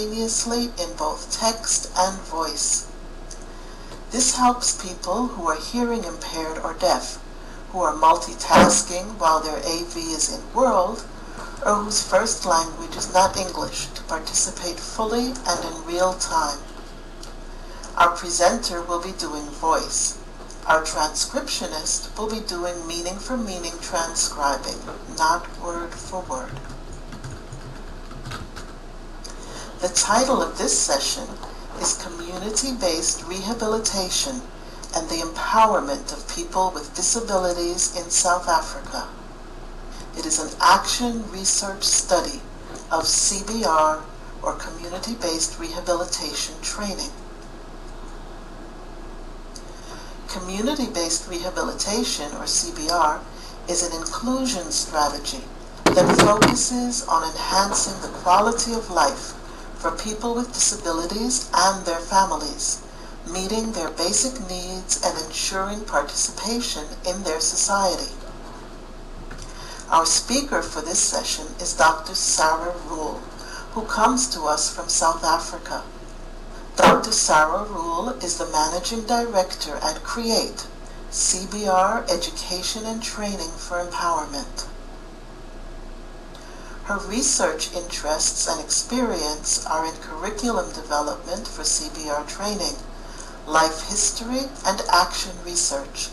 simultaneously in both text and voice. This helps people who are hearing impaired or deaf, who are multitasking while their AV is in world, or whose first language is not English, to participate fully and in real time. Our presenter will be doing voice. Our transcriptionist will be doing meaning for meaning transcribing, not word for word. The title of this session is Community-Based Rehabilitation and the Empowerment of People with Disabilities in South Africa. It is an action research study of CBR, or Community-Based Rehabilitation Training. Community-Based Rehabilitation, or CBR, is an inclusion strategy that focuses on enhancing the quality of life for people with disabilities and their families, meeting their basic needs and ensuring participation in their society. Our speaker for this session is Dr. Sarah Rule, who comes to us from South Africa. Dr. Sarah Rule is the Managing Director at CREATE, CBR Education and Training for Empowerment. Her research interests and experience are in curriculum development for CBR training, life history and action research,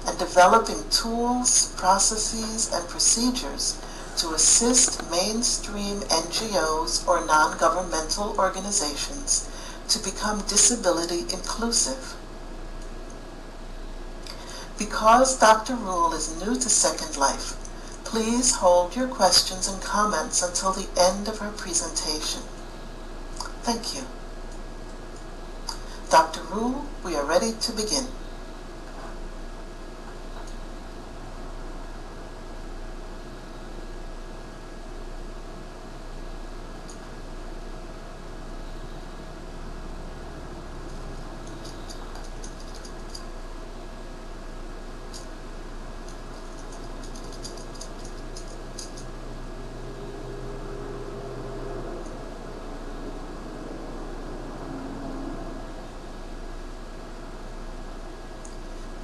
and developing tools, processes, and procedures to assist mainstream NGOs or non-governmental organizations to become disability inclusive. Because Dr. Rule is new to Second Life, please hold your questions and comments until the end of her presentation. Thank you. Dr. Rule, we are ready to begin.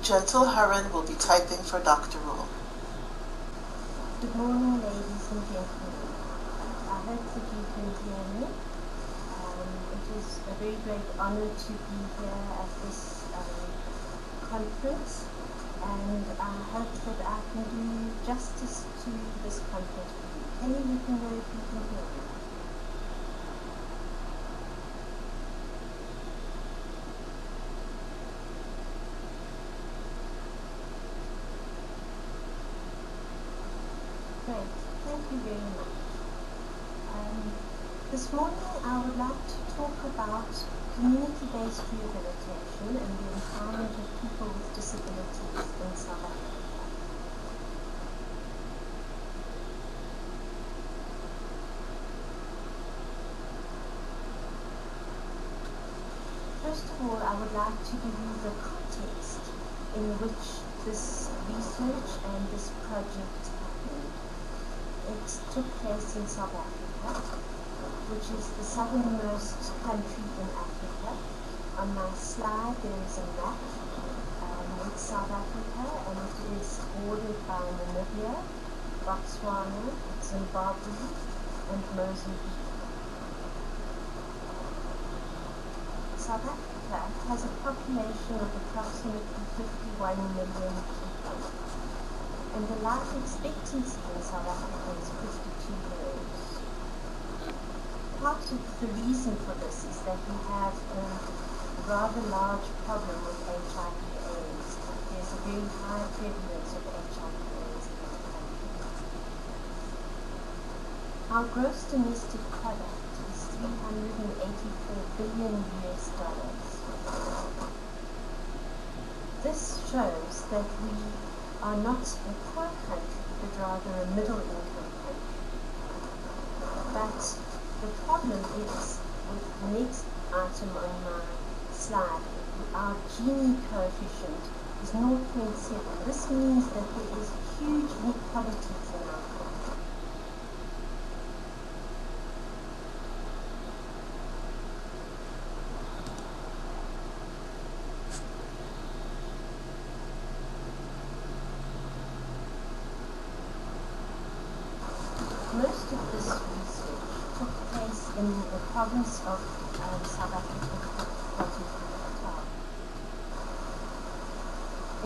Gentle Huron will be typing for Dr. Rule. Good morning, ladies and gentlemen. I hope that you can hear me. It is a very great honor to be here at this conference, and I hope that I can do justice to this conference for you. Can you let me know if you can hear me? Great, thank you very much. This morning I would like to talk about community-based rehabilitation and the empowerment of people with disabilities in South Africa. First of all, I would like to give you the context in which this research and this project happened. It took place in South Africa, which is the southernmost country in Africa. On my slide there is a map with South Africa, and it is bordered by Namibia, Botswana, Zimbabwe, and Mozambique. South Africa has a population of approximately 51 million people, and the life expectancy in South Africa is 52 years. Part of the reason for this is that we have a rather large problem with HIV/AIDS. There's a very high prevalence of HIV/AIDS in our country. Our gross domestic product is $384 billion. This shows that we are not a poor country, but rather a middle-income country. But the problem is, with the next item on my slide, our Gini coefficient is 0.7. This means that there is huge inequalities in our country. in the province of South Africa, KwaZulu-Natal.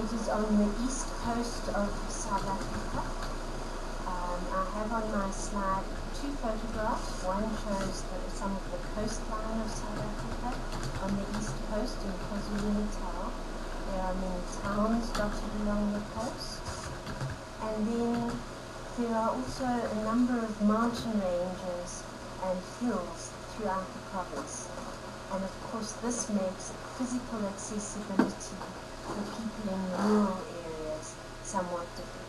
It is on the east coast of South Africa. I have on my slide two photographs. One shows some of the coastline of South Africa on the east coast in KwaZulu-Natal. There are many towns dotted along the coast. And then there are also a number of mountain ranges and hills throughout the province. And of course this makes physical accessibility for people in rural areas somewhat difficult.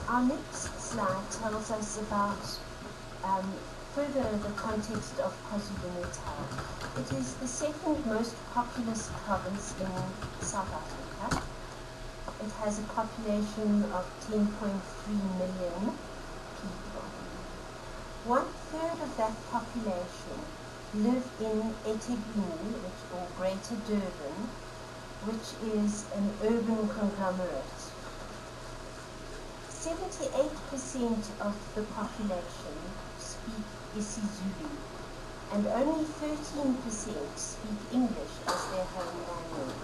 Our next slide tells us about further the context of KwaZulu-Natal. It is the second most populous province in South Africa. It has a population of 10.3 million people. 1/3 of that population live in eThekwini, or Greater Durban, which is an urban conglomerate. 78% of the population speak isiZulu, and only 13% speak English as their home language.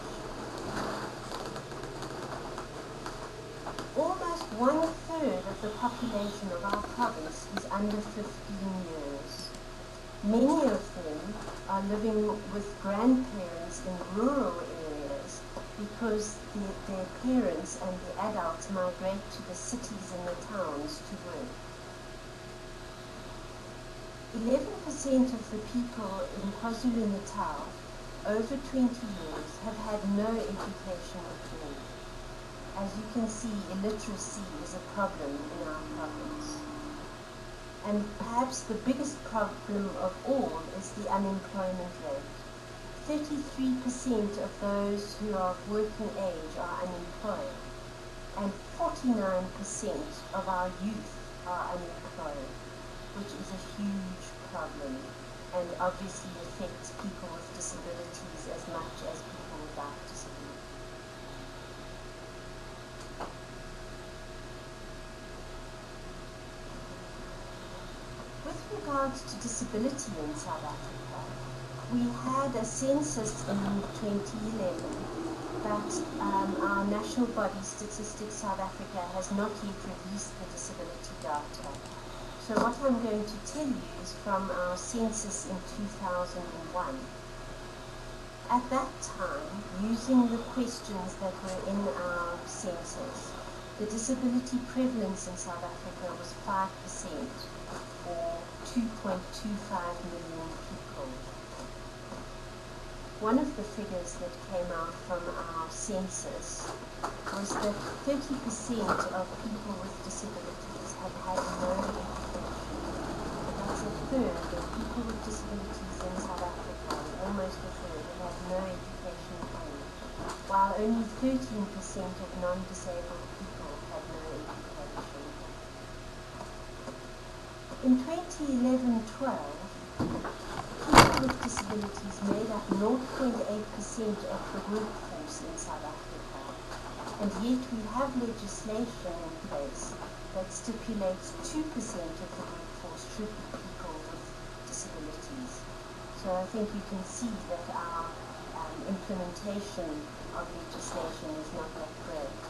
Almost 1/3 of the population of our province is under 15 years. Many of them are living with grandparents in rural areas because their parents and the adults migrate to the cities and the towns to work. 11% of the people in KwaZulu-Natal over 20 years have had no education at all. As you can see, illiteracy is a problem in our province. And perhaps the biggest problem of all is the unemployment rate. 33% of those who are of working age are unemployed, and 49% of our youth are unemployed, which is a huge problem and obviously affects people with disabilities as much as people without disabilities. With regards to disability in South Africa, we had a census in 2011, but our national body, Statistics South Africa, has not yet released the disability data. So what I'm going to tell you is from our census in 2001. At that time, using the questions that were in our census, the disability prevalence in South Africa was 5%, or 2.25 million people. One of the figures that came out from our census was that 30% of people with disabilities have had no education. That's a third of people with disabilities in South Africa, almost a third, have had no education at all, while only 13% of non-disabled people had no education. In 2011-12, people with disabilities made up 0.8% of the workforce in South Africa, and yet we have legislation in place that stipulates 2% of the workforce should be people with disabilities. So I think you can see that our implementation of legislation is not that great.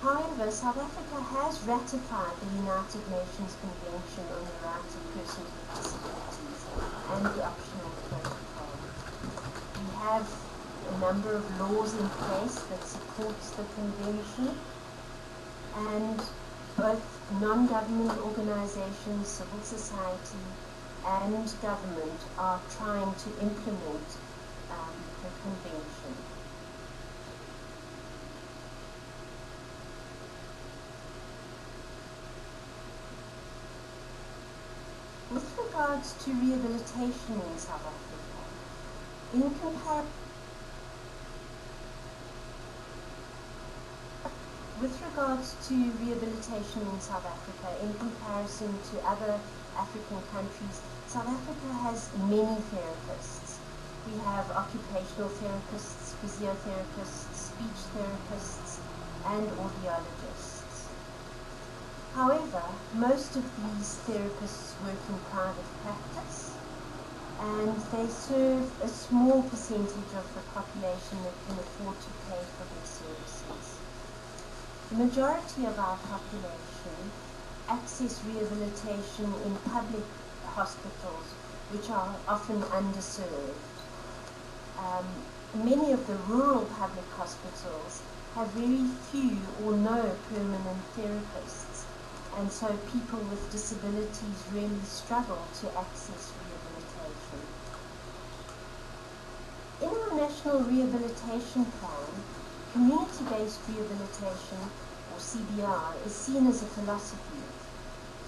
However, South Africa has ratified the United Nations Convention on the Rights of Persons with Disabilities and the Optional Protocol. We have a number of laws in place that supports the convention, and both non-government organizations, civil society, and government are trying to implement the convention. With regards to rehabilitation in South Africa, in comparison to other African countries, South Africa has many therapists. We have occupational therapists, physiotherapists, speech therapists, and audiologists. However, most of these therapists work in private practice, and they serve a small percentage of the population that can afford to pay for their services. The majority of our population access rehabilitation in public hospitals, which are often underserved. Many of the rural public hospitals have very few or no permanent therapists, and so people with disabilities really struggle to access rehabilitation. In our National Rehabilitation Plan, Community-Based Rehabilitation, or CBR, is seen as a philosophy.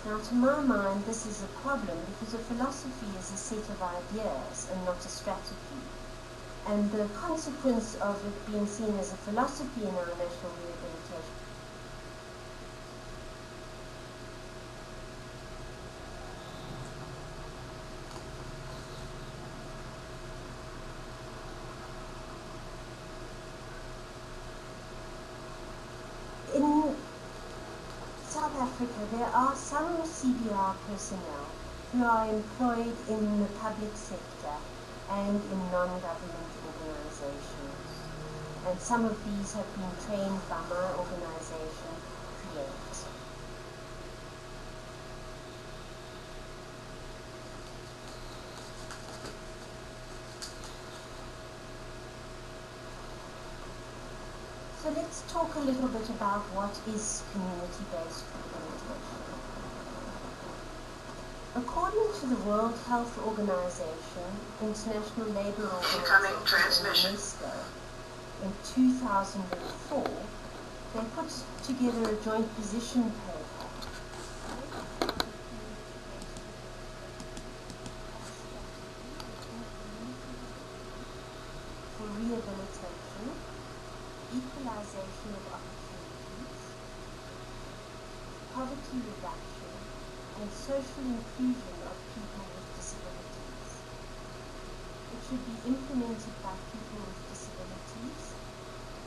Now, to my mind, this is a problem because a philosophy is a set of ideas and not a strategy. And the consequence of it being seen as a philosophy in our national rehabilitation in South Africa, there are some CBR personnel who are employed in the public sector and in non-government organizations. And some of these have been trained by my organization, CREATE. So let's talk a little bit about what is community-based rehabilitation. According to the World Health Organization, International Labour Organization, and UNESCO, in 2004, they put together a joint position paper for rehabilitation, equalization of opportunities, poverty reduction, and social inclusion of people with disabilities. It should be implemented by people with disabilities,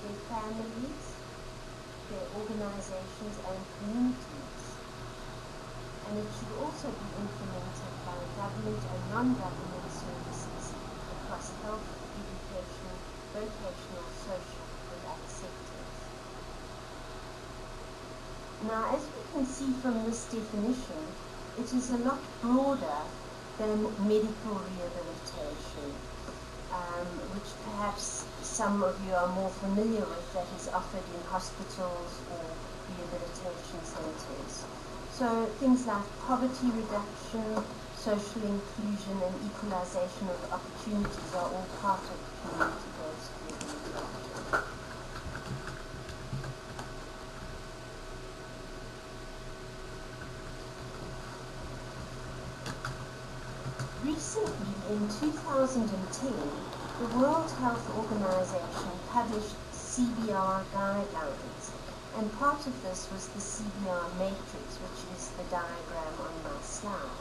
their families, their organizations and communities. And it should also be implemented by government and non-government services across health, education, vocational, social, and other sectors. Now, as we can see from this definition, it is a lot broader than medical rehabilitation, which perhaps some of you are more familiar with, that is offered in hospitals or rehabilitation centers. So things like poverty reduction, social inclusion, and equalization of opportunities are all part of community-based rehabilitation. Recently, in 2010, the World Health Organization published CBR guidelines, and part of this was the CBR matrix, which is the diagram on my slide.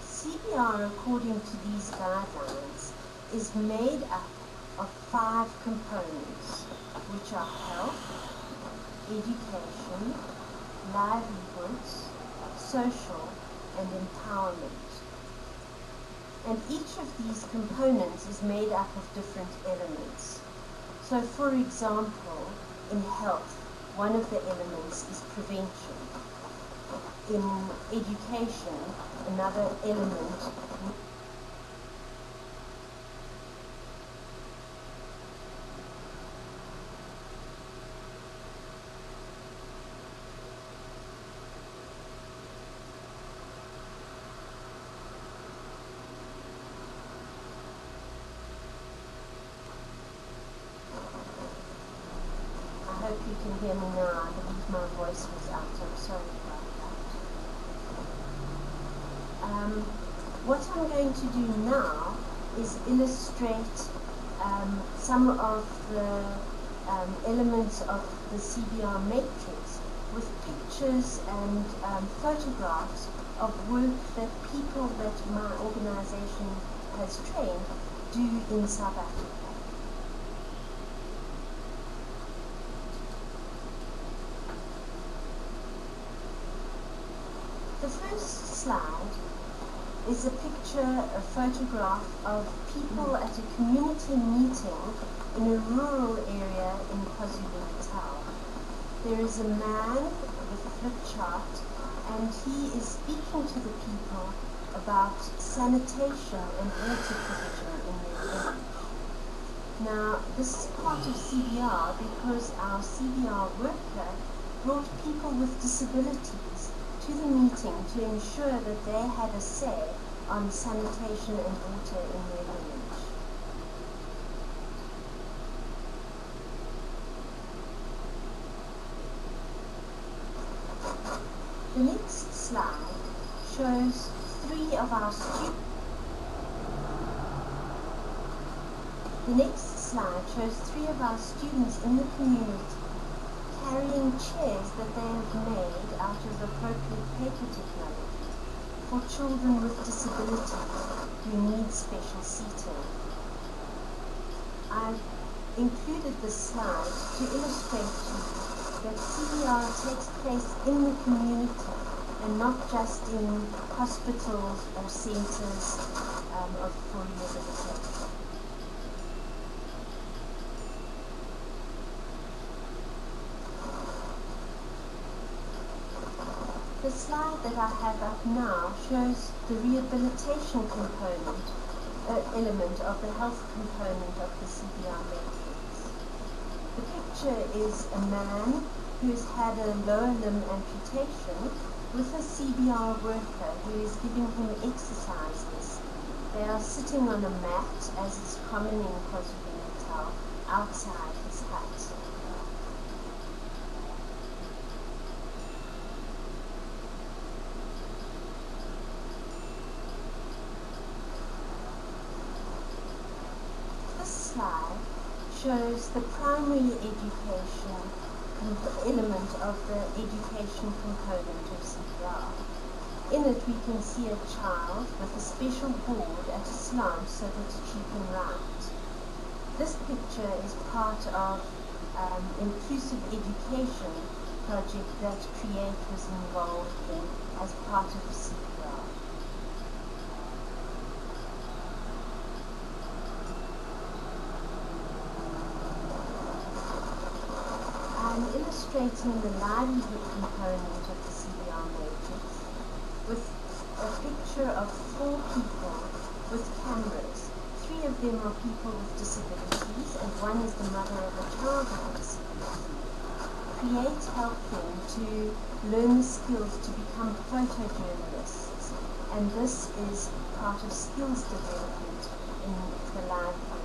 CBR, according to these guidelines, is made up of 5 components, which are health, education, livelihoods, social, and empowerment. And each of these components is made up of different elements. So, for example, in health, one of the elements is prevention. In education, another element I hope you can hear me now. I believe my voice was out. I'm sorry about that. What I'm going to do now is illustrate some of the elements of the CBR matrix with pictures and photographs of work that people that my organization has trained do in South Africa. The first slide is a picture, a photograph of people at a community meeting in a rural area in KwaZulu-Natal. There is a man with a flip chart, and he is speaking to the people about sanitation and water provision in their village. Now, this is part of CBR because our CBR worker brought people with disabilities to the meeting to ensure that they had a say on sanitation and water in their village. The next slide shows three of our students. The next slide shows three of our students in the community carrying chairs that they have made out of appropriate paper technology for children with disabilities who need special seating. I've included this slide to illustrate to you that CBR takes place in the community and not just in hospitals or centres for rehabilitation. The slide that I have up now shows the rehabilitation component, element of the health component of the CBR matrix. The picture is a man who has had a lower limb amputation with a CBR worker who is giving him exercises. They are sitting on a mat, as is common in KwaZulu-Natal, outside his hut. Slide shows the primary education element of the education component of CBR. In it we can see a child with a special board at a slant so that she can write. This picture is part of inclusive education project that Create was involved in as part of CBR. I'm illustrating the livelihood component of the CBR matrix with a picture of 4 people with cameras. 3 of them are people with disabilities and 1 is the mother of a child with a disability. Create helped them to learn the skills to become photojournalists, and this is part of skills development in the livelihood.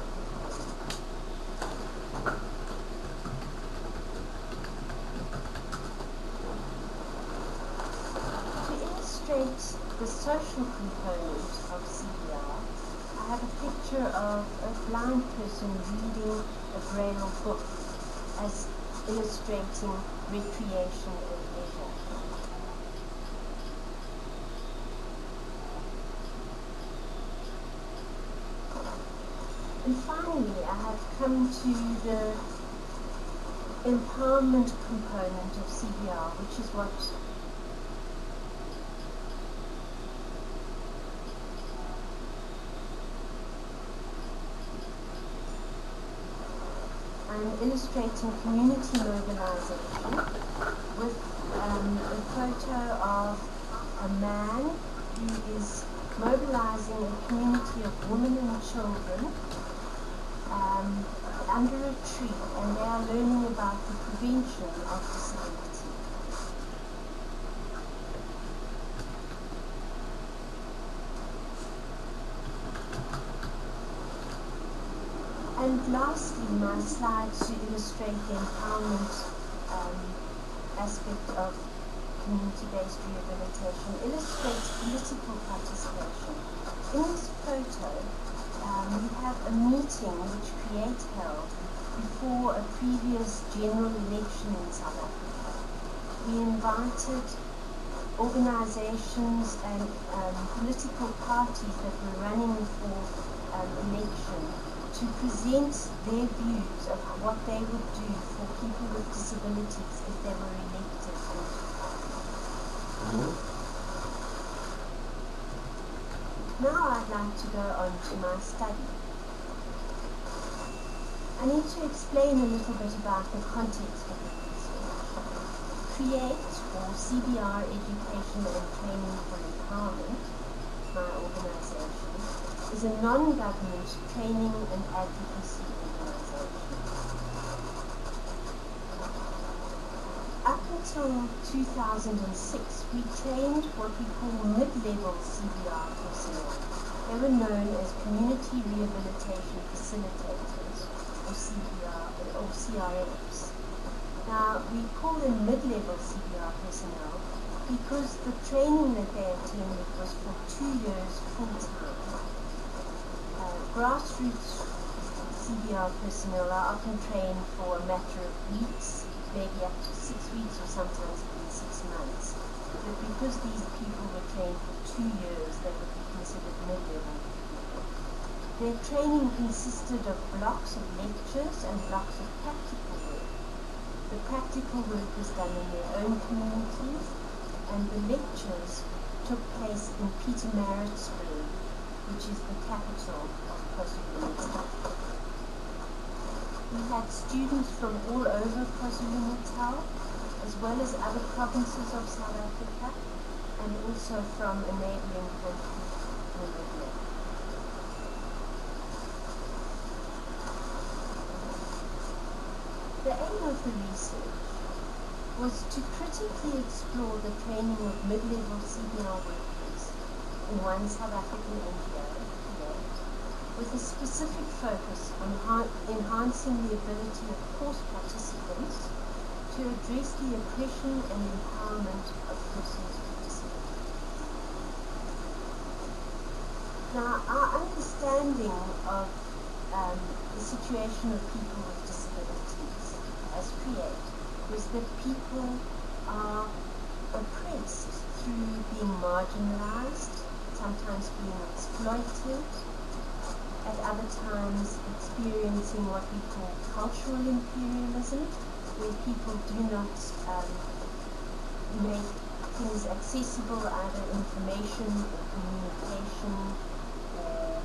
The social component of CBR, I have a picture of a blind person reading a Braille book as illustrating recreation and leisure. And finally, I have come to the empowerment component of CBR, which is what I'm illustrating community mobilization with a photo of a man who is mobilizing a community of women and children under a tree, and they are learning about the prevention of disability. And lastly, my slide to illustrate the empowerment aspect of community-based rehabilitation illustrates political participation. In this photo, we have a meeting which Create held before a previous general election in South Africa. We invited organizations and political parties that were running for election to present their views of what they would do for people with disabilities if they were elected. Now I'd like to go on to my study. I need to explain a little bit about the context of the research. CREATE, or CBR Education and Training for Empowerment, my organization, is a non-government training and advocacy organization. Up until 2006, we trained what we call mid-level CBR personnel. They were known as Community Rehabilitation Facilitators, or CBR, or CRFs. Now, we call them mid-level CBR personnel because the training that they attended was for 2 years full-time. Grassroots CBR personnel are often trained for a matter of weeks, maybe up to 6 weeks or sometimes even 6 months. But because these people were trained for 2 years, they would be considered mid-level. Their training consisted of blocks of lectures and blocks of practical work. The practical work was done in their own communities, and the lectures took place in Pietermaritzburg, which is the capital of KwaZulu-Natal. We had students from all over KwaZulu-Natal, as well as other provinces of South Africa, and also from a neighboring country, Namibia. The aim of the research was to critically explore the training of mid-level CBR workers in one South African NGO, with a specific focus on enhancing the ability of course participants to address the oppression and empowerment of persons with disabilities. Now, our understanding of the situation of people with disabilities as CREATE was that people are oppressed through being marginalized, sometimes being exploited, at other times experiencing what we call cultural imperialism, where people do not make things accessible, either information or communication or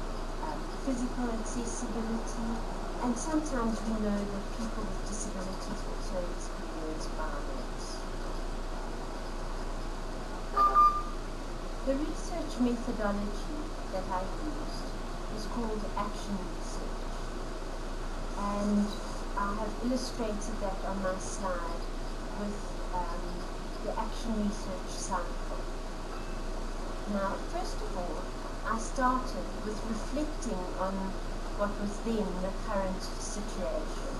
physical accessibility. And sometimes we know that people with disabilities also experience violence. The research methodology that I used is called action research, and I have illustrated that on my slide with the action research cycle. Now, first of all, I started with reflecting on what was then the current situation,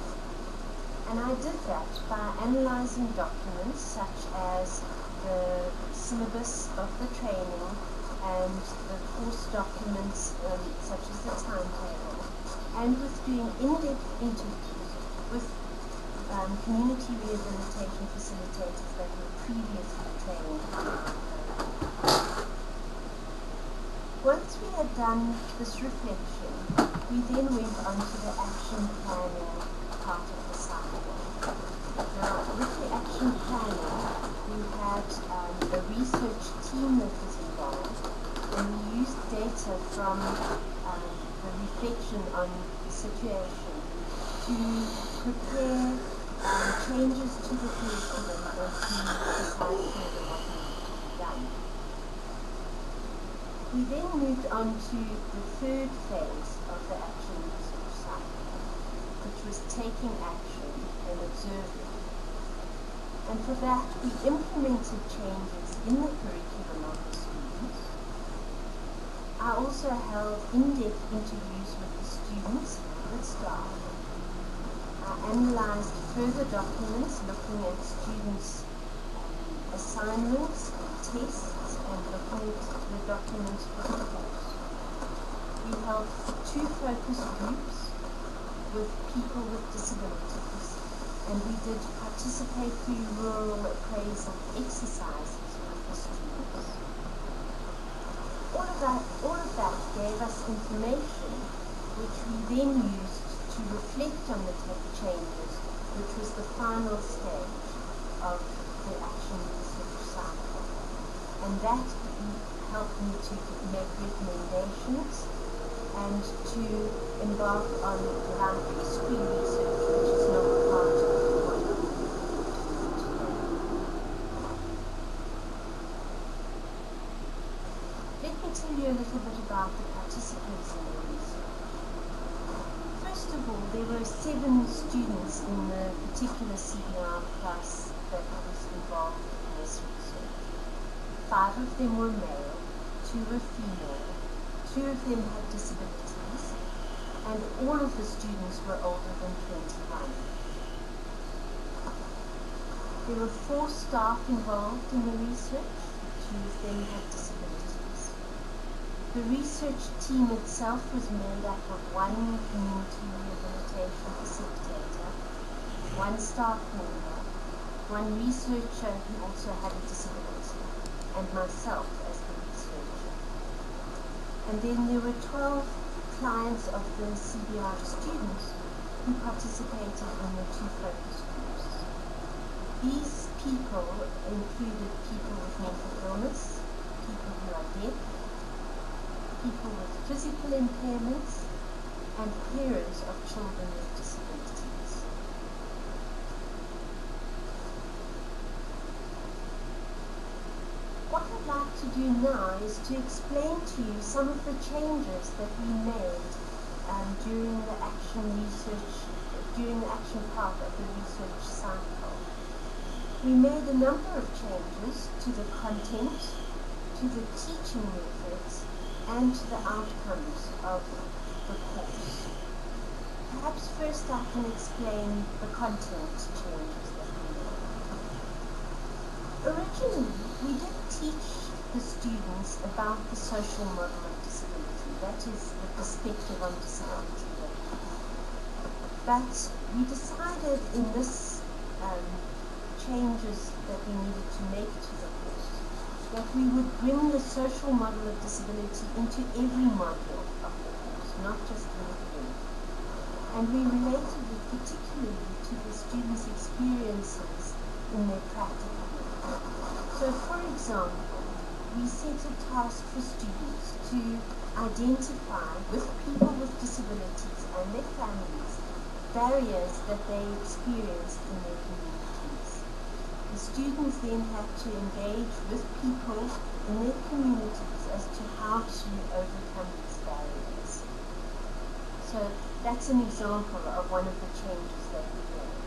and I did that by analyzing documents such as the syllabus of the training and the course documents such as the timetable, and with doing in-depth interviews with community rehabilitation facilitators that were previously trained. Once we had done this reflection, we then went on to the action planning part of the cycle. Now, with the action planning, we had a research team that was involved, and we used data from the reflection on the situation to prepare changes to the curriculum and to decide further what needed to be done. We then moved on to the third phase of the action research cycle, which was taking action and observing. And for that, we implemented changes in the curriculum of the students. I also held in-depth interviews with the students and the staff. I analyzed further documents looking at students' assignments and tests, and looking at the documents for the course. We held 2 focus groups with people with disabilities, and we did participatory rural appraisal exercises with the students. All of that gave us information which we then used to reflect on the changes, which was the final stage of the action research cycle. And that helped me to make recommendations and to embark on life history research, which is now part of what we do today. Let me tell you a little bit about the participants in the research. First of all, there were 7 students in the particular CBR class that was involved in this research. 5 of them were male, 2 were female, 2 of them had disabilities, and all of the students were older than 21. There were 4 staff involved in the research, 2 of them had disabilities. The research team itself was made up of 1 community rehabilitation facilitator, 1 staff member, 1 researcher who also had a disability, and myself as the researcher. And then there were 12 clients of the CBR students who participated in the 2 focus groups. These people included people with mental illness, people who are deaf, people with physical impairments, and parents of children with disabilities. What I'd like to do now is to explain to you some of the changes that we made during the action part of the research cycle. We made a number of changes to the content, to the teaching methods, and to the outcomes of the course. Perhaps first I can explain the content changes that we made. Originally, we did teach the students about the social model of disability, that is the perspective on disability. But we decided in this changes that we needed to make to the course, that we would bring the social model of disability into every module of the course, not just in the beginning. And we related it particularly to the students' experiences in their practical work. So, for example, we set a task for students to identify with people with disabilities and their families barriers that they experienced in their communities. The students then had to engage with people in their communities as to how to overcome these barriers. So that's an example of one of the changes that we made.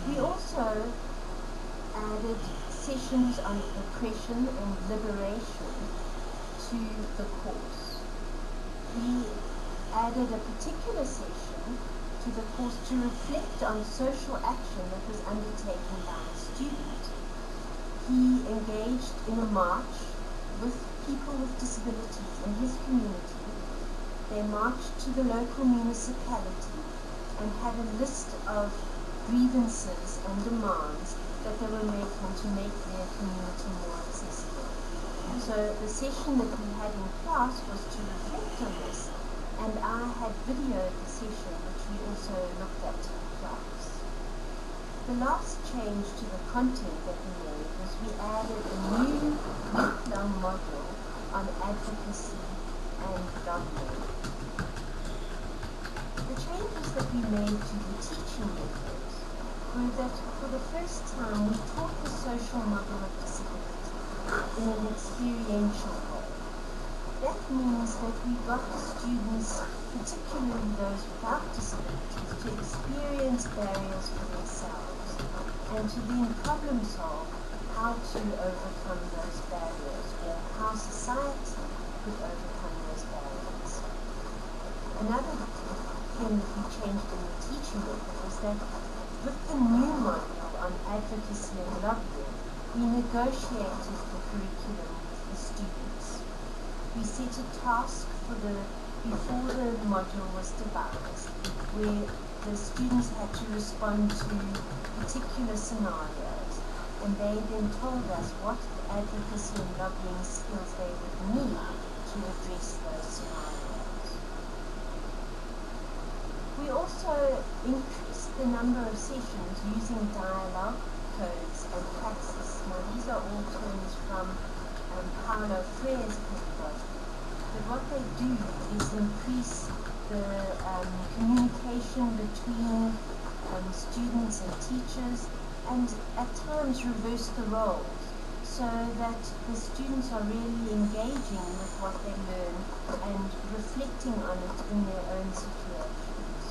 We also added sessions on oppression and liberation to the course. We added a particular session to the course to reflect on social action that was undertaken by a student. He engaged in a march with people with disabilities in his community. They marched to the local municipality and had a list of grievances and demands that they were making to make their community more accessible. So the session that we had in class was to reflect on this, and I had videoed the session, which we also looked at in class. The last change to the content that we made was we added a new week-long module on advocacy and government. The changes that we made to the teaching methods were that for the first time we taught the social model of disability in an experiential way. That means that we got the students, particularly those without disabilities, to experience barriers for themselves and to then problem solve how to overcome those barriers or how society could overcome those barriers. Another thing that we changed in the teaching method was that with the new module on advocacy and lobbying, we negotiated the curriculum with the students. We set a task before the module was devised, where the students had to respond to particular scenarios, and they then told us what advocacy and lobbying skills they would need to address those scenarios. We also increased the number of sessions using dialogue, codes, and praxis. Now, these are all terms from Paulo Freire's pedagogy. But what they do is increase the communication between students and teachers, and at times reverse the roles, so that the students are really engaging with what they learn and reflecting on it in their own situations.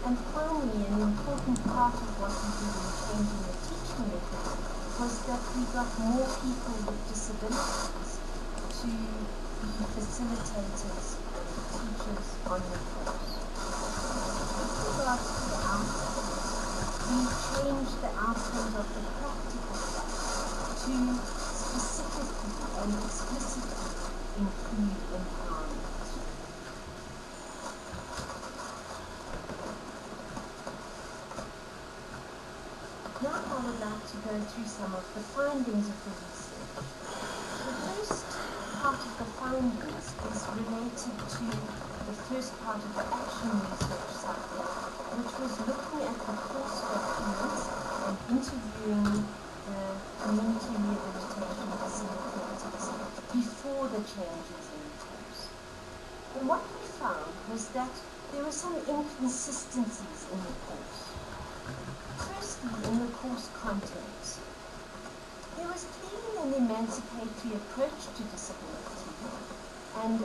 And finally, an important part of what we did in changing the teaching method was that we got more people with disabilities to be facilitators and teachers on the course. With regards to the outcomes, we changed the outcomes of the practical side to specifically and explicitly include empowerment. Now I would like to go through some of the findings of the research. The first part of the findings is related to the first part of the action research cycle, which was looking at the course documents and interviewing the community rehabilitation facilitators before the changes in the course. And what we found was that there were some inconsistencies in the course. Firstly, in the course content, there was clearly an emancipatory approach to disability, and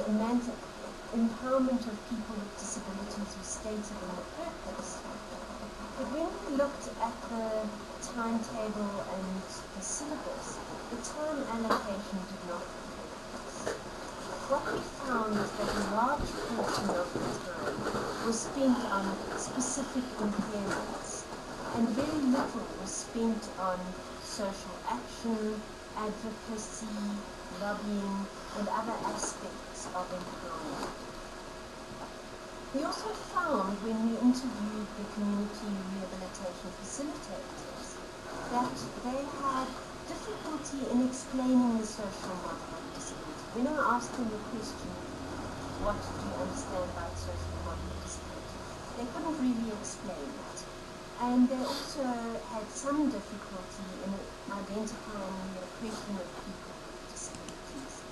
empowerment of people with disabilities was stated in the purpose. But when we looked at the timetable and the syllabus, the time allocation did not take place. What we found is that a large portion of the time was spent on specific impairments, and very little was spent on social action, advocacy, lobbying, and other aspects of empowerment. We also found, when we interviewed the community rehabilitation facilitators, that they had difficulty in explaining the social model of disability. When I asked them the question, what do you understand by the social model of disability, they couldn't really explain it. And they also had some difficulty in identifying the oppression of people with disabilities.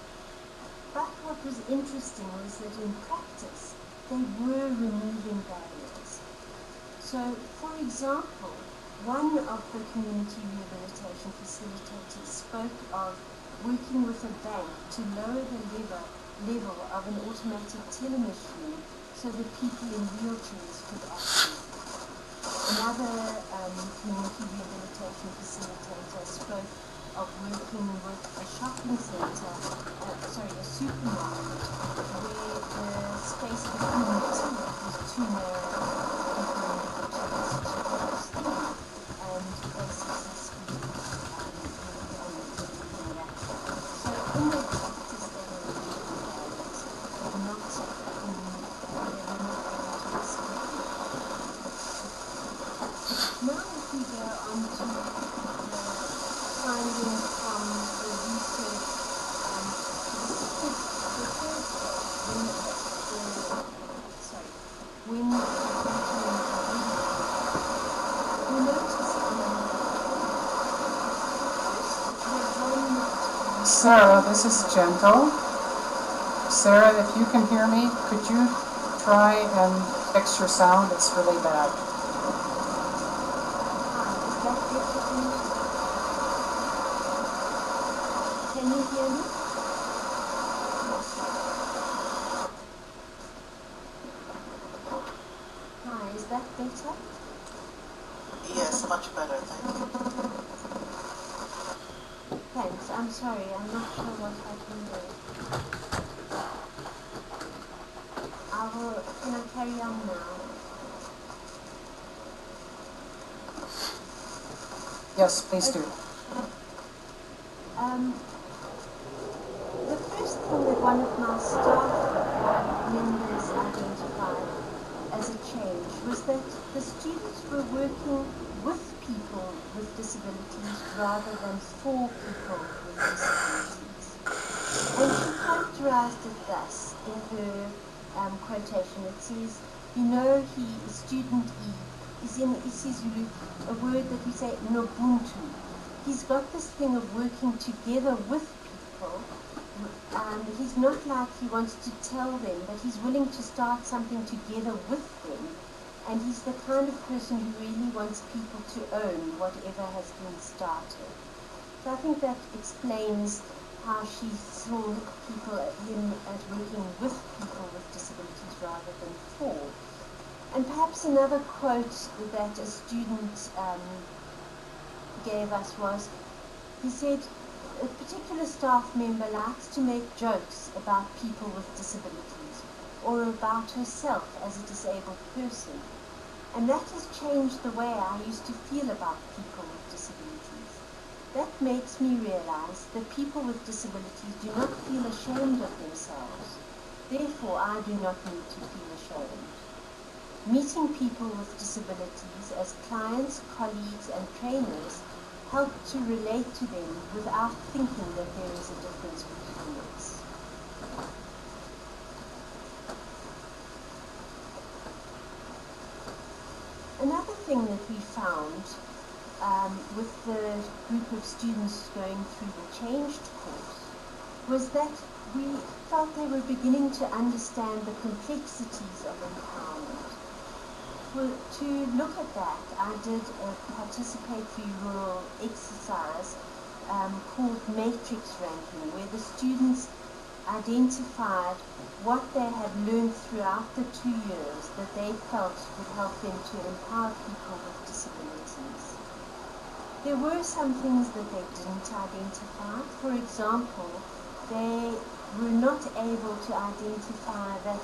But what was interesting was that in practice, they were removing barriers. So, for example, one of the community rehabilitation facilitators spoke of working with a bank to lower the level of an automatic teller machine so that people in wheelchairs could access it. Another community rehabilitation facilitator spoke of working with a shopping centre, a supermarket, where the space between the two was too narrow for individuals to cross through, and they successfully worked on implementing that. So in their practice, they were removing barriers, but not they were not able to explain. Now if we go on to the findings from the research, when we noticed Sarah, this is Gentle. Sarah, if you can hear me, could you try and fix your sound? It's really bad. Can you hear me? Hi, is that better? Yes, much better, thank you. Thanks, I'm sorry, I'm not sure what happened there. Can I carry on now? Yes, please do. The first thing that one of my staff members identified as a change was that the students were working with people with disabilities rather than for people with disabilities. And she characterized it thus in her quotation. It says, you know, student E is in isiZulu a word that we say nobuntu. He's got this thing of working together with people. He's not like he wants to tell them, but he's willing to start something together with them. And he's the kind of person who really wants people to own whatever has been started. So I think that explains how she saw him as working with people with disabilities rather than for. And perhaps another quote that a student gave us was, he said, a particular staff member likes to make jokes about people with disabilities or about herself as a disabled person. And that has changed the way I used to feel about people with disabilities. That makes me realize that people with disabilities do not feel ashamed of themselves. Therefore, I do not need to feel ashamed. Meeting people with disabilities as clients, colleagues, and trainers help to relate to them without thinking that there is a difference between us. Another thing that we found with the group of students going through the changed course was that we felt they were beginning to understand the complexities of empowerment. Well, to look at that, I did a participatory rural exercise called matrix ranking, where the students identified what they had learned throughout the 2 years that they felt would help them to empower people with disabilities. There were some things that they didn't identify. For example, they were not able to identify that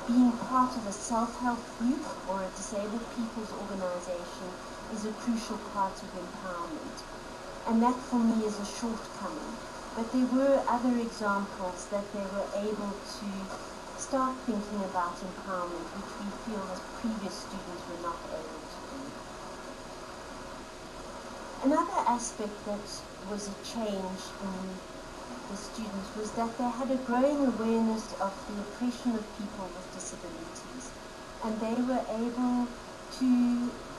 being part of a self-help group or a disabled people's organization is a crucial part of empowerment. And that for me is a shortcoming. But there were other examples that they were able to start thinking about empowerment, which we feel as previous students were not able to do. Another aspect that was a change in the students was that they had a growing awareness of the oppression of people with disabilities, and they were able to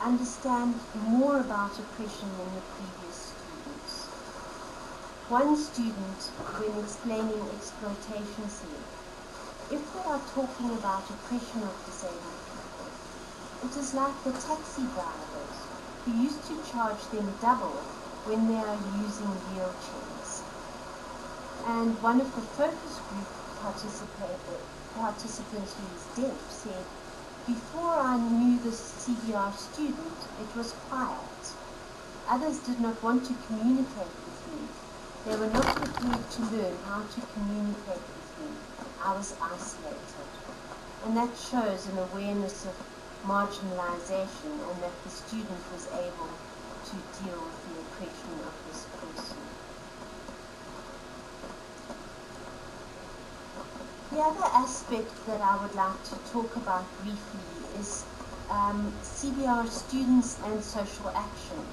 understand more about oppression than the previous students. One student, when explaining exploitation, said, if we are talking about oppression of disabled people, it is like the taxi drivers who used to charge them double when they are using wheelchairs. And one of the focus group participants who is deaf said, before I knew this CBR student, it was quiet. Others did not want to communicate with me. They were not prepared to learn how to communicate with me. I was isolated. And that shows an awareness of marginalization and that the student was able to deal with the oppression of this person. The other aspect that I would like to talk about briefly is CBR students and social action.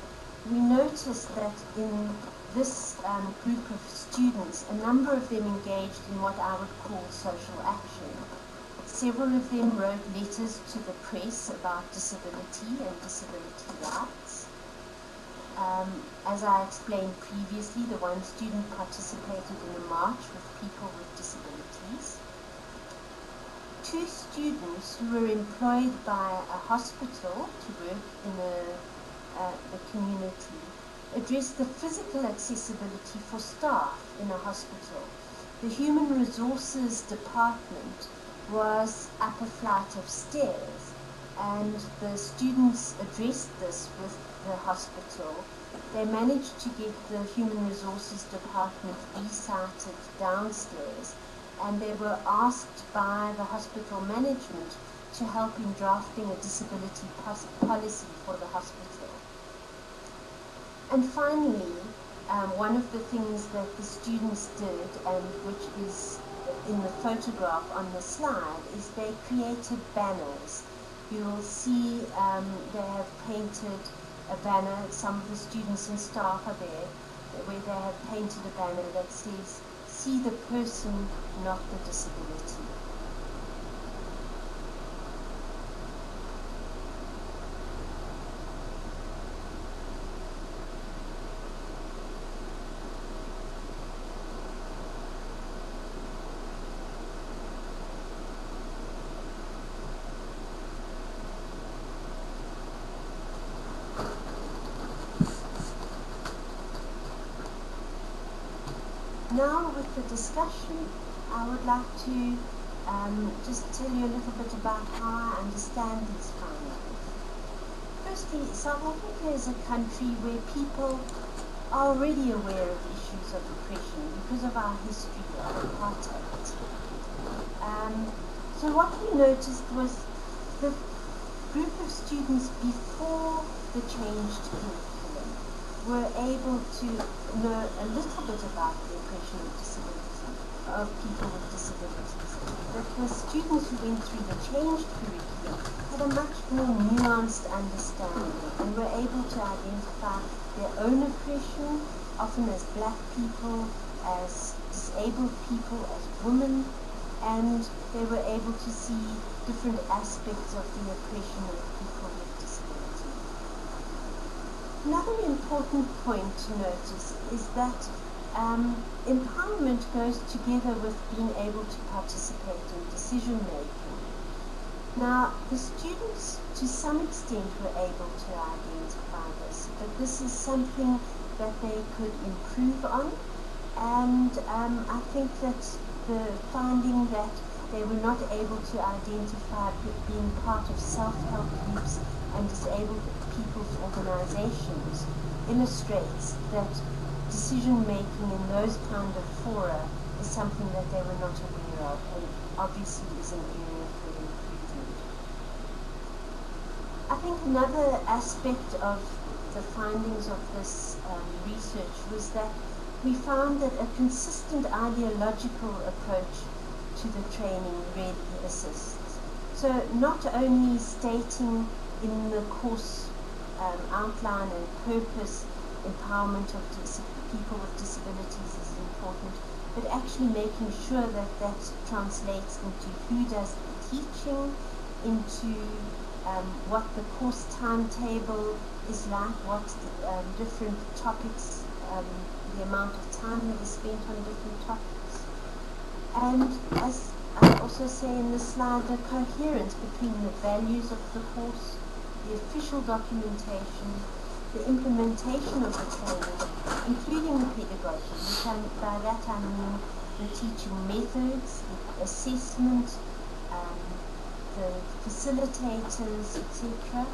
We noticed that in this group of students, a number of them engaged in what I would call social action. Several of them wrote letters to the press about disability and disability rights. As I explained previously, the one student participated in a march with people with disabilities. 2 students who were employed by a hospital to work in the community addressed the physical accessibility for staff in a hospital. The human resources department was up a flight of stairs, and the students addressed this with the hospital. They managed to get the human resources department resited downstairs, and they were asked by the hospital management to help in drafting a disability policy for the hospital. And finally, one of the things that the students did, and which is in the photograph on the slide, is they created banners. you'll see they have painted a banner. Some of the students and staff are there, where they have painted a banner that says, "See the person, not the disability." Now, with the discussion, I would like to just tell you a little bit about how I understand these findings. Firstly, South Africa is a country where people are already aware of issues of oppression because of our history of apartheid. So what we noticed was the group of students before the changed curriculum were able to know a little bit about the oppression of disability, of people with disabilities. But the students who went through the changed curriculum had a much more nuanced understanding and were able to identify their own oppression, often as black people, as disabled people, as women, and they were able to see different aspects of the oppression of people with disability. Another important point to notice is that empowerment goes together with being able to participate in decision making. Now, the students to some extent were able to identify this, but this is something that they could improve on, and I think that the finding that they were not able to identify being part of self-help groups and disabled people's organizations illustrates that decision-making in those kind of fora is something that they were not aware of, and obviously is an area for improvement. I think another aspect of the findings of this research was that we found that a consistent ideological approach to the training really assists. So not only stating in the course outline and purpose empowerment of people with disabilities is important, but actually making sure that that translates into who does the teaching, into what the course timetable is like, what the different topics, the amount of time that is spent on different topics. And as I also say in the slide, the coherence between the values of the course, the official documentation, the implementation of the training, including the pedagogy, which by that I mean the teaching methods, the assessment, the facilitators, etc.,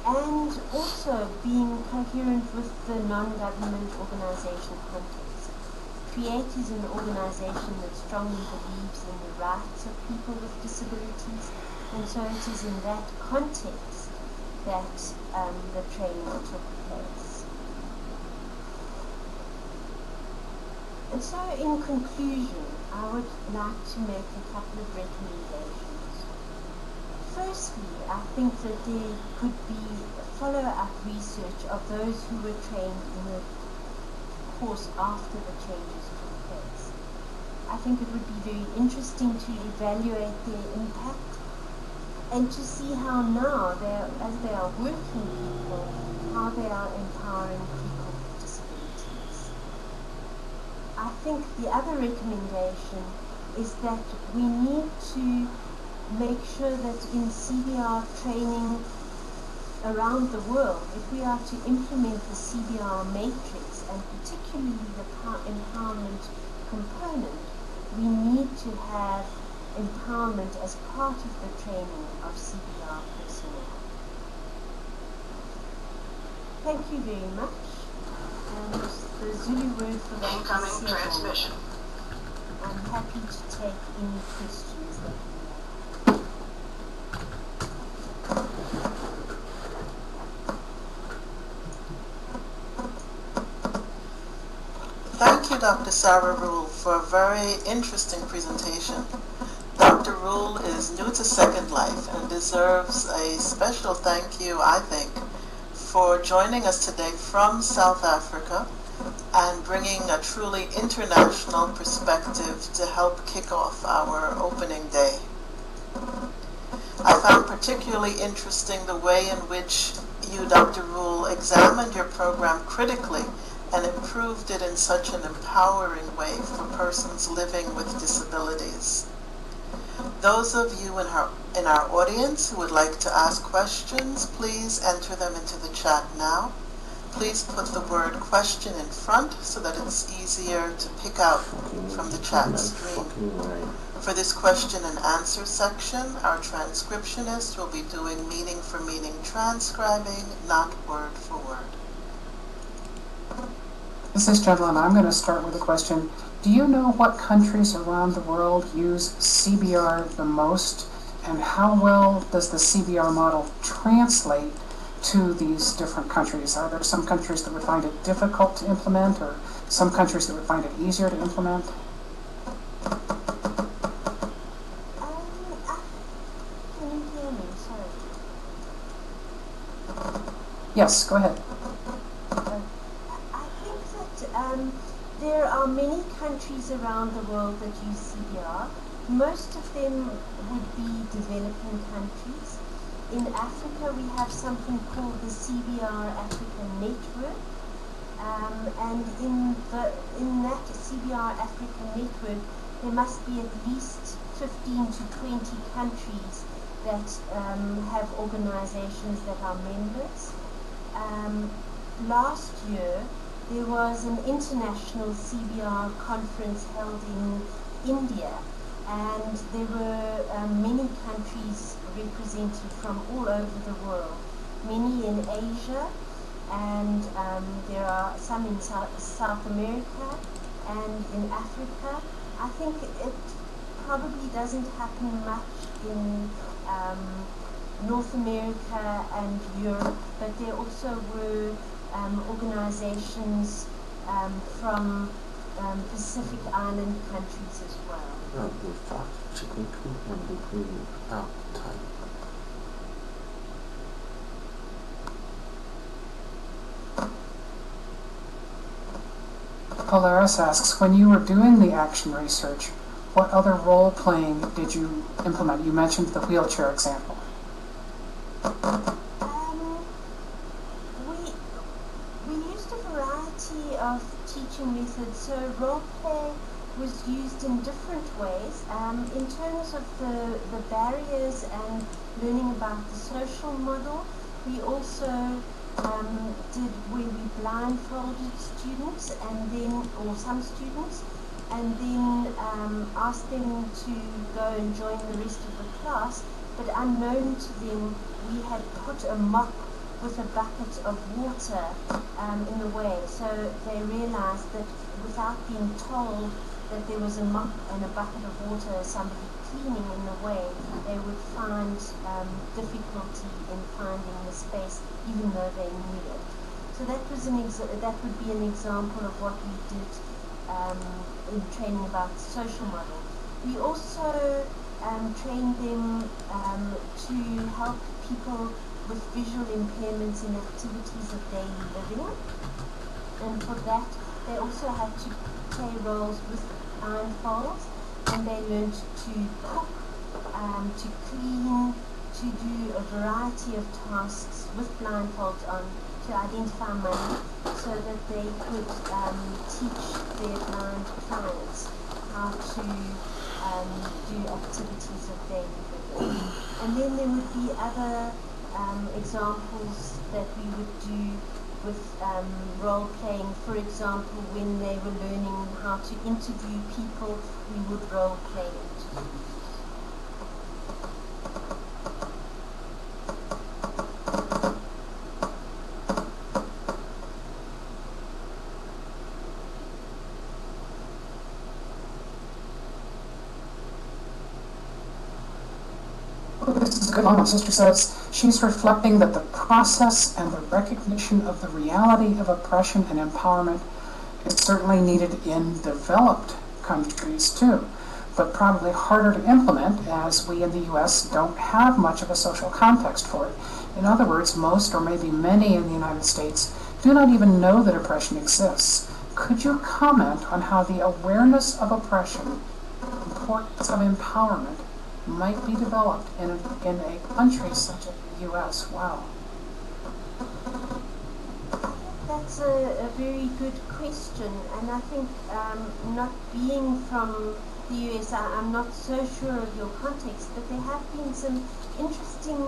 and also being coherent with the non-government organization context. CREATE is an organization that strongly believes in the rights of people with disabilities, and so it is in that context that the training took place. And so in conclusion, I would like to make a couple of recommendations. Firstly, I think that there could be follow-up research of those who were trained in the course after the changes took place. I think it would be very interesting to evaluate their impact and to see how now, as they are working people, how they are empowering people with disabilities. I think the other recommendation is that we need to make sure that in CBR training around the world, if we are to implement the CBR matrix, and particularly the empowerment component, we need to have empowerment as part of the training of CBR personnel. Thank you very much. And the Zulu word for that is Incoming transmission. I'm happy to take any questions that you have. Thank you, Dr. Sarah Rule, for a very interesting presentation. Dr. Rule is new to Second Life and deserves a special thank you, I think, for joining us today from South Africa and bringing a truly international perspective to help kick off our opening day. I found particularly interesting the way in which you, Dr. Rule, examined your program critically and improved it in such an empowering way for persons living with disabilities. Those of you in our audience who would like to ask questions, please enter them into the chat now. Please put the word question in front so that it's easier to pick out from the chat stream. For this question and answer section, our transcriptionist will be doing meaning for meaning transcribing, not word for word. This is Gentle, and I'm going to start with a question. Do you know what countries around the world use CBR the most, and how well does the CBR model translate to these different countries? Are there some countries that would find it difficult to implement, or some countries that would find it easier to implement? Can you hear me? Sorry. Yes, go ahead. I think that there are many countries around the world that use CBR. Most of them would be developing countries. In Africa, we have something called the CBR Africa Network, and in that CBR Africa Network, there must be at least 15 to 20 countries that have organizations that are members. Last year, there was an international CBR conference held in India, and there were many countries represented from all over the world, many in Asia, and there are some in South America and in Africa. I think it probably doesn't happen much in North America and Europe, but there also were organizations from Pacific Island countries as well. Polaris asks, when you were doing the action research, what other role-playing did you implement? You mentioned the wheelchair example. We used a variety of teaching methods, so role-play was used in different ways. In terms of the barriers and learning about the social model, we also did where we blindfolded students and then, or some students, and then asked them to go and join the rest of the class, but unknown to them, we had put a mop with a bucket of water in the way, so they realized that without being told that there was a mop and a bucket of water, somebody cleaning in the way, they would find difficulty in finding the space, even though they knew it. So that was that would be an example of what we did in training about the social model. We also trained them to help people with visual impairments in activities of daily living, and for that they also had to play roles with blindfolds, and they learned to cook, to clean, to do a variety of tasks with blindfolds on, to identify money, so that they could teach their blind clients how to do activities of daily living. And then there would be other examples that we would do with role-playing. For example, when they were learning how to interview people, we would role-play interviews. This is a good one. My sister says she's reflecting that the process and the recognition of the reality of oppression and empowerment is certainly needed in developed countries too. but probably harder to implement as we in the US don't have much of a social context for it. In other words, most or maybe many in the United States do not even know that oppression exists. Could you comment on how the awareness of oppression, importance of empowerment, might be developed in a country such as the US? Wow. That's a very good question, and I think not being from the US, I'm not so sure of your context, but there have been some interesting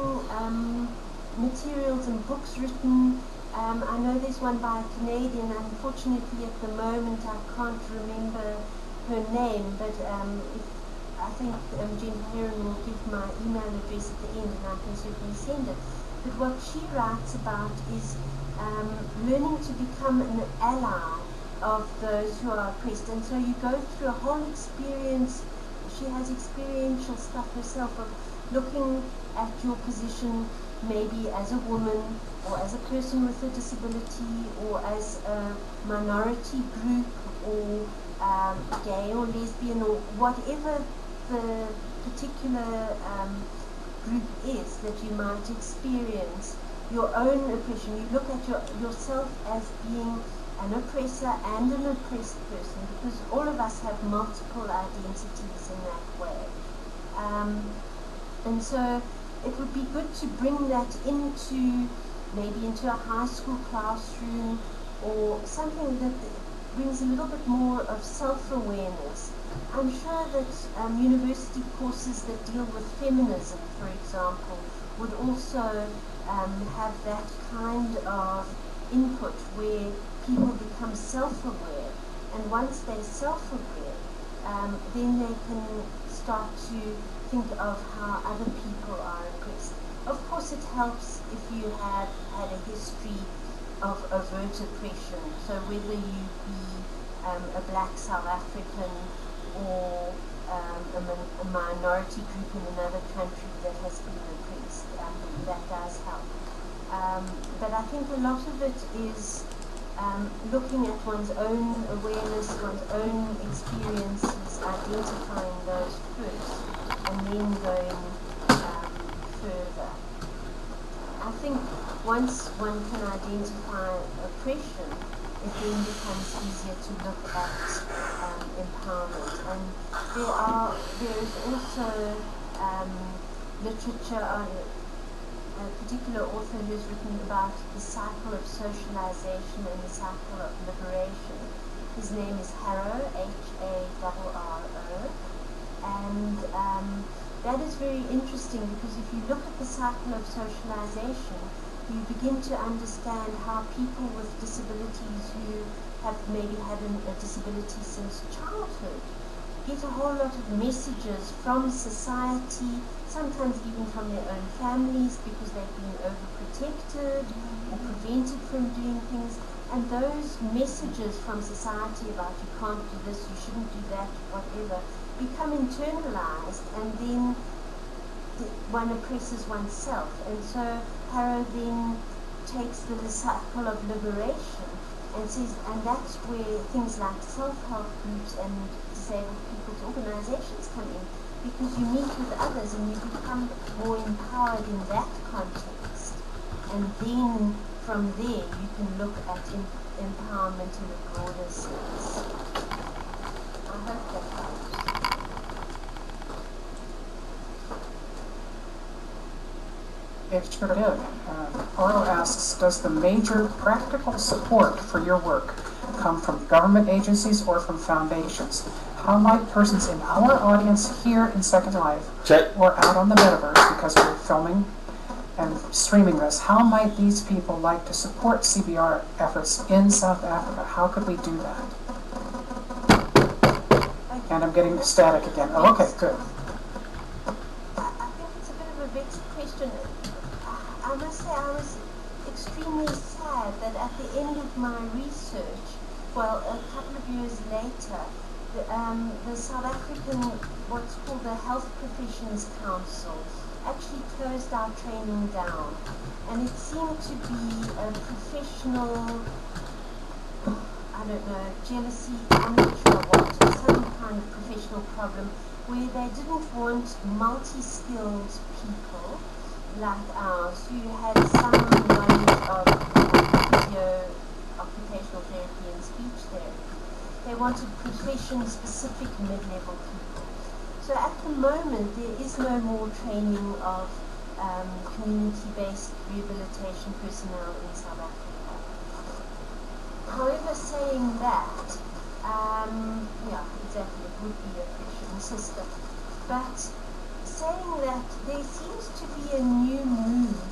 materials and books written. I know there's one by a Canadian. Unfortunately, at the moment, I can't remember her name, but I think Jen Heron will give my email address at the end, and I can certainly send it. But what she writes about is learning to become an ally of those who are oppressed. And so you go through a whole experience. She has experiential stuff herself of looking at your position maybe as a woman or as a person with a disability or as a minority group or gay or lesbian or whatever the particular group is that you might experience your own oppression. You look at yourself as being an oppressor and an oppressed person, because all of us have multiple identities in that way. And so it would be good to bring that into maybe into a high school classroom or something that brings a little bit more of self-awareness. I'm sure that university courses that deal with feminism, for example, would also have that kind of input where people become self-aware, and once they're self-aware, then they can start to think of how other people are oppressed. Of course, it helps if you have had a history of overt oppression, so whether you be a black South African or a minority group in another country that has been oppressed, that does help. But I think a lot of it is looking at one's own awareness, one's own experiences, identifying those first, and then going further. I think once one can identify oppression, it then becomes easier to look at empowerment. And there is also literature on a particular author who's written about the cycle of socialization and the cycle of liberation. His name is Harrow, Harro, and that is very interesting, because if you look at the cycle of socialization, you begin to understand how people with disabilities who have maybe had a disability since childhood get a whole lot of messages from society, sometimes even from their own families, because they've been overprotected or prevented from doing things. And those messages from society about you can't do this, you shouldn't do that, whatever, become internalized, and then one oppresses oneself. And so Harrow then takes the cycle of liberation and says, and that's where things like self-help groups and disabled people's organizations come in, because you meet with others and you become more empowered in that context, and then from there you can look at empowerment in a broader sense. I hope that helps. It sure did. Oro asks, does the major practical support for your work come from government agencies or from foundations? How might persons in our audience here in Second Life or out on the Metaverse, because we're filming and streaming this, how might these people like to support CBR efforts in South Africa? How could we do that? And I'm getting static again. Oh, okay, good. I think it's a bit of a vexed question. I must say I was extremely sad that at the end of my research, well, a couple of years later, the South African, what's called the Health Professions Council, actually closed our training down. And it seemed to be a professional, I don't know, jealousy, I'm not sure what, some kind of professional problem, where they didn't want multi-skilled people like ours who had some knowledge of physio, occupational therapy and speech therapy. They wanted profession-specific mid-level people. So at the moment there is no more training of community-based rehabilitation personnel in South Africa. However, saying that, yeah, exactly, it would be a question system. But saying that there seems to be a new move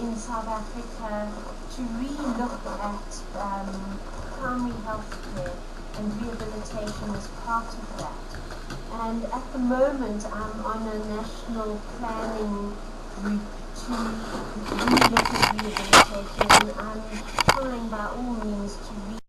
in South Africa to re-look at primary health care and rehabilitation as part of that. And at the moment I'm on a national planning group to re-look at rehabilitation, and I'm trying by all means to